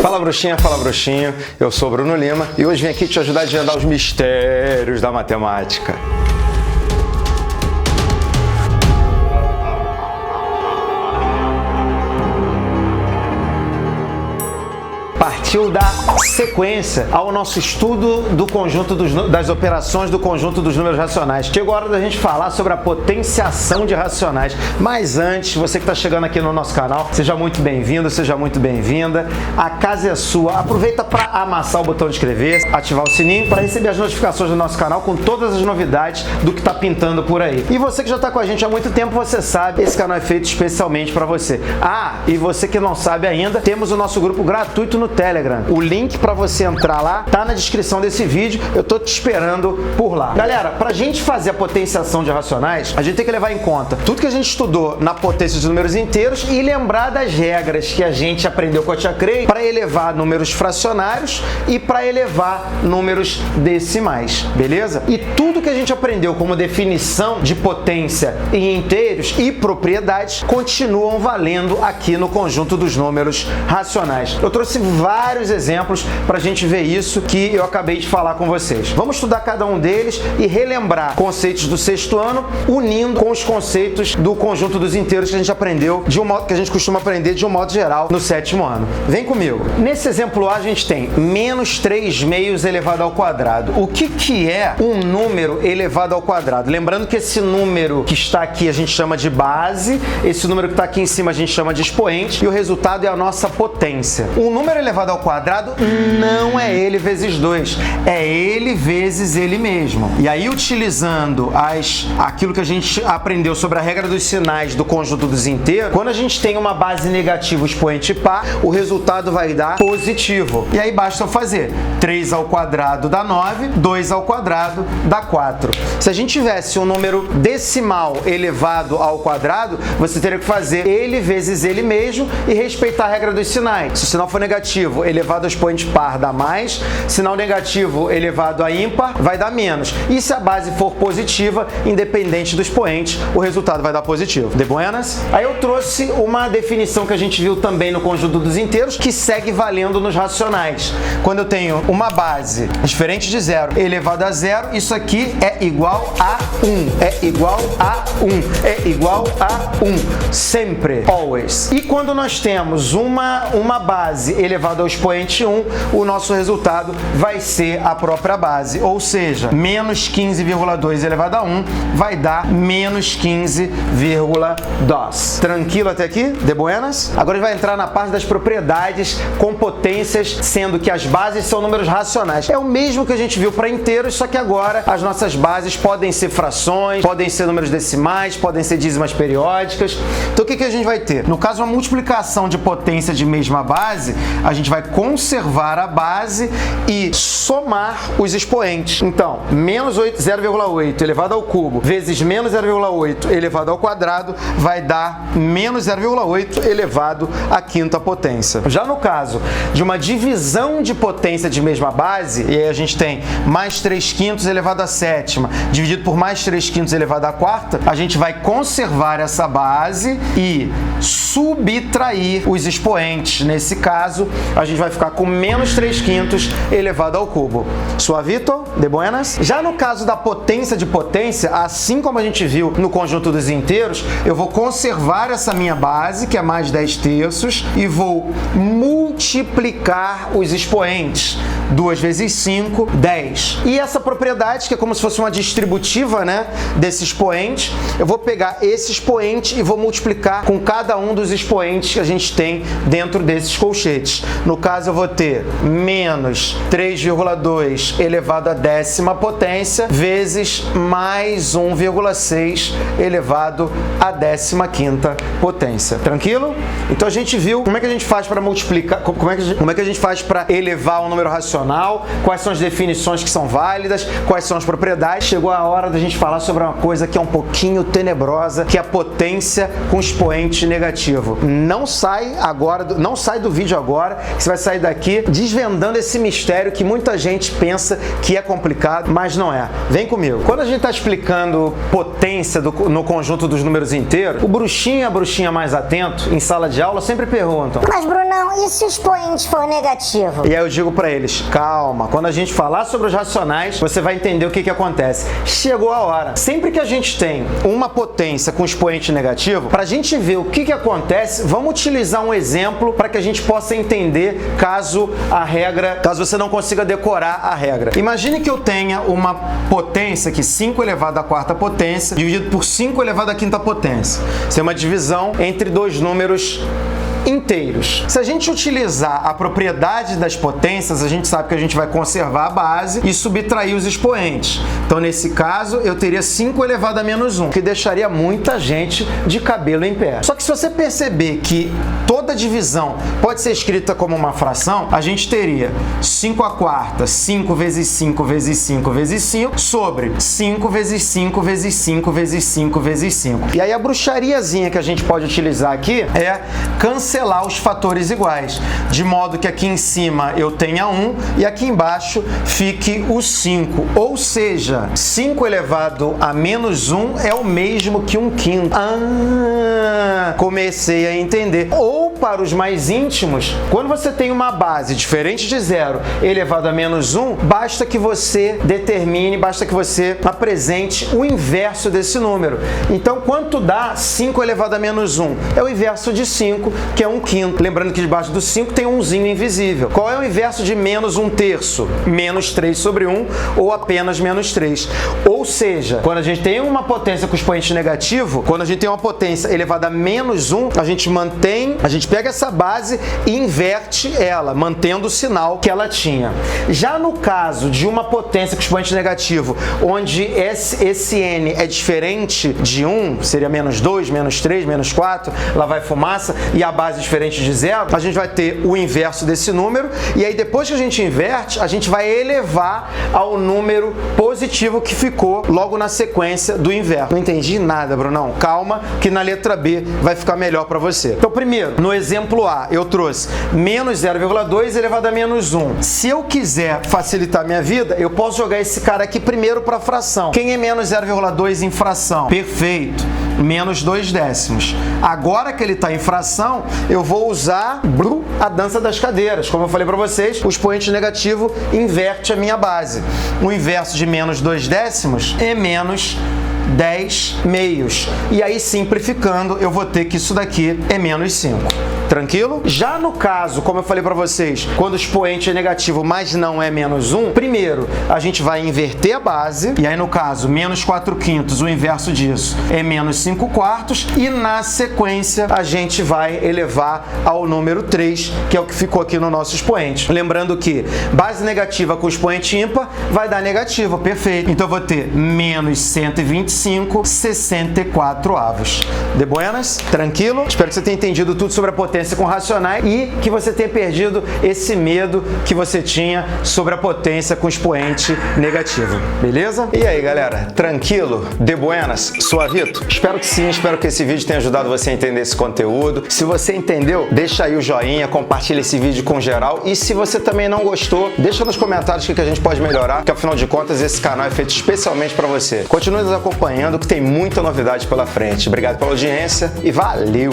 Fala bruxinho, eu sou o Bruno Lima e hoje vim aqui te ajudar a desvendar os mistérios da matemática. Partiu da sequência ao nosso estudo do conjunto das operações do conjunto dos números racionais. Chegou a hora da gente falar sobre a potenciação de racionais. Mas antes, você que está chegando aqui no nosso canal, seja muito bem-vindo, seja muito bem-vinda. A casa é sua. Aproveita para amassar o botão de inscrever, ativar o sininho para receber as notificações do nosso canal com todas as novidades do que está pintando por aí. E você que já está com a gente há muito tempo, você sabe, esse canal é feito especialmente para você. E você que não sabe ainda, temos o nosso grupo gratuito no Telegram. O link para você entrar lá tá na descrição desse vídeo. Eu tô te esperando por lá. Galera, pra gente fazer a potenciação de racionais, a gente tem que levar em conta tudo que a gente estudou na potência dos números inteiros e lembrar das regras que a gente aprendeu com a tia Crei para elevar números fracionários e para elevar números decimais, beleza? E tudo que a gente aprendeu como definição de potência em inteiros e propriedades continuam valendo aqui no conjunto dos números racionais. Eu trouxe vários exemplos para a gente ver isso que eu acabei de falar com vocês. Vamos estudar cada um deles e relembrar conceitos do sexto ano, unindo com os conceitos do conjunto dos inteiros que a gente aprendeu de um modo que a gente costuma aprender de um modo geral no sétimo ano. Vem comigo. Nesse exemplo A a gente tem menos 3 meios elevado ao quadrado. O que é um número elevado ao quadrado? Lembrando que esse número que está aqui a gente chama de base, esse número que está aqui em cima a gente chama de expoente e o resultado é a nossa potência. Um número elevado ao quadrado não é ele vezes 2, é ele vezes ele mesmo. E aí, utilizando aquilo que a gente aprendeu sobre a regra dos sinais do conjunto dos inteiros, quando a gente tem uma base negativa, o expoente par, o resultado vai dar positivo. E aí basta fazer 3 ao quadrado dá 9, 2 ao quadrado dá 4. Se a gente tivesse um número decimal elevado ao quadrado, você teria que fazer ele vezes ele mesmo e respeitar a regra dos sinais. Se o sinal for negativo, elevado ao expoente par dá mais, sinal negativo elevado a ímpar vai dar menos. E se a base for positiva, independente do expoente, o resultado vai dar positivo. De buenas? Aí eu trouxe uma definição que a gente viu também no conjunto dos inteiros, que segue valendo nos racionais. Quando eu tenho uma base diferente de zero elevado a zero, isso aqui é igual a 1. É igual a 1. É igual a 1. Sempre. Always. E quando nós temos uma base elevada ao expoente 1, o nosso resultado vai ser a própria base, ou seja, menos 15,2 elevado a 1 vai dar menos 15,2. Tranquilo até aqui? De buenas? Agora a gente vai entrar na parte das propriedades com potências, sendo que as bases são números racionais. É o mesmo que a gente viu para inteiros, só que agora as nossas bases podem ser frações, podem ser números decimais, podem ser dízimas periódicas. Então o que a gente vai ter? No caso, uma multiplicação de potência de mesma base, a gente vai conservar a base e somar os expoentes. Então, menos 0,8 elevado ao cubo vezes menos 0,8 elevado ao quadrado vai dar menos 0,8 elevado à quinta potência. Já no caso de uma divisão de potência de mesma base, e aí a gente tem mais 3 quintos elevado à sétima dividido por mais 3 quintos elevado à quarta, a gente vai conservar essa base e subtrair os expoentes. Nesse caso, a gente vai ficar com menos 3 quintos elevado ao cubo. Suavito? De buenas? Já no caso da potência de potência, assim como a gente viu no conjunto dos inteiros, eu vou conservar essa minha base, que é mais 10 terços, e vou multiplicar os expoentes. 2 vezes 5, 10. E essa propriedade, que é como se fosse uma distributiva, né, desse expoente, eu vou pegar esse expoente e vou multiplicar com cada um dos expoentes que a gente tem dentro desses colchetes. No caso, eu vou ter menos 3,2 elevado à décima potência vezes mais 1,6 elevado à 15ª potência. Tranquilo? Então a gente viu como é que a gente faz para multiplicar, como é que a gente faz para elevar um número racional, quais são as definições que são válidas, quais são as propriedades. Chegou a hora da gente falar sobre uma coisa que é um pouquinho tenebrosa, que é a potência com expoente negativo. Não sai do vídeo agora, que você vai sair daqui desvendando esse mistério que muita gente pensa que é complicado, mas não é. Vem comigo. Quando a gente está explicando potência no conjunto dos números inteiros, o bruxinho e a bruxinha mais atento, em sala de aula, sempre perguntam: mas Brunão, e se o expoente for negativo? E aí eu digo para eles: calma, quando a gente falar sobre os racionais, você vai entender o que acontece. Chegou a hora. Sempre que a gente tem uma potência com expoente negativo, para a gente ver o que acontece, vamos utilizar um exemplo para que a gente possa entender caso você não consiga decorar a regra. Imagine que eu tenha uma potência aqui, 5 elevado à quarta potência, dividido por 5 elevado à quinta potência. Isso é uma divisão entre dois números inteiros. Se a gente utilizar a propriedade das potências, a gente sabe que a gente vai conservar a base e subtrair os expoentes. Então, nesse caso, eu teria 5 elevado a menos 1, que deixaria muita gente de cabelo em pé. Só que se você perceber que toda divisão pode ser escrita como uma fração, a gente teria 5 à quarta, 5 vezes 5 vezes 5 vezes 5, sobre 5 vezes 5 vezes 5 vezes 5 vezes 5. E aí a bruxariazinha que a gente pode utilizar aqui é cancelar os fatores iguais, de modo que aqui em cima eu tenha 1 e aqui embaixo fique o 5. Ou seja, 5 elevado a menos 1 é o mesmo que 1/5. Comecei a entender. Ou, para os mais íntimos, quando você tem uma base diferente de 0 elevado a menos 1, basta que você apresente o inverso desse número. Então, quanto dá 5 elevado a menos 1? É o inverso de 5, que é 1/5. Lembrando que debaixo do 5 tem um umzinho invisível. Qual é o inverso de menos 1/3? Menos 3 sobre 1 ou apenas menos 3. Ou seja, quando a gente tem uma potência com expoente negativo, quando a gente tem uma potência elevada a menos 1, a gente pega essa base e inverte ela, mantendo o sinal que ela tinha. Já no caso de uma potência com expoente negativo, onde esse n é diferente de 1, seria menos 2, menos 3, menos 4, lá vai fumaça, e a base é diferente de 0, a gente vai ter o inverso desse número, e aí depois que a gente inverte, a gente vai elevar ao número positivo que ficou logo na sequência do inverso. Não entendi nada, Brunão. Calma, que na letra B vai ficar melhor para você. Então, primeiro, no exemplo A, eu trouxe menos 0,2 elevado a menos 1. Se eu quiser facilitar minha vida, eu posso jogar esse cara aqui primeiro para fração. Quem é menos 0,2 em fração? Perfeito. Menos 2/10. Agora que ele está em fração, eu vou usar a dança das cadeiras. Como eu falei para vocês, o expoente negativo inverte a minha base. O inverso de menos 2/10 é menos 10 meios. E aí, simplificando, eu vou ter que isso daqui é menos 5. Tranquilo? Já no caso, como eu falei para vocês, quando o expoente é negativo, mas não é menos 1, primeiro, a gente vai inverter a base, e aí no caso, menos 4/5, o inverso disso é menos 5/4, e na sequência, a gente vai elevar ao número 3, que é o que ficou aqui no nosso expoente. Lembrando que base negativa com expoente ímpar vai dar negativo, perfeito. Então eu vou ter menos 125/64. De buenas? Tranquilo? Espero que você tenha entendido tudo sobre a potência com racionais e que você tenha perdido esse medo que você tinha sobre a potência com expoente negativo. Beleza? E aí, galera? Tranquilo? De buenas? Suavito? Espero que sim, espero que esse vídeo tenha ajudado você a entender esse conteúdo. Se você entendeu, deixa aí o joinha, compartilha esse vídeo com geral e se você também não gostou, deixa nos comentários o que a gente pode melhorar, porque afinal de contas esse canal é feito especialmente para você. Continue nos acompanhando que tem muita novidade pela frente. Obrigado pela audiência e valeu!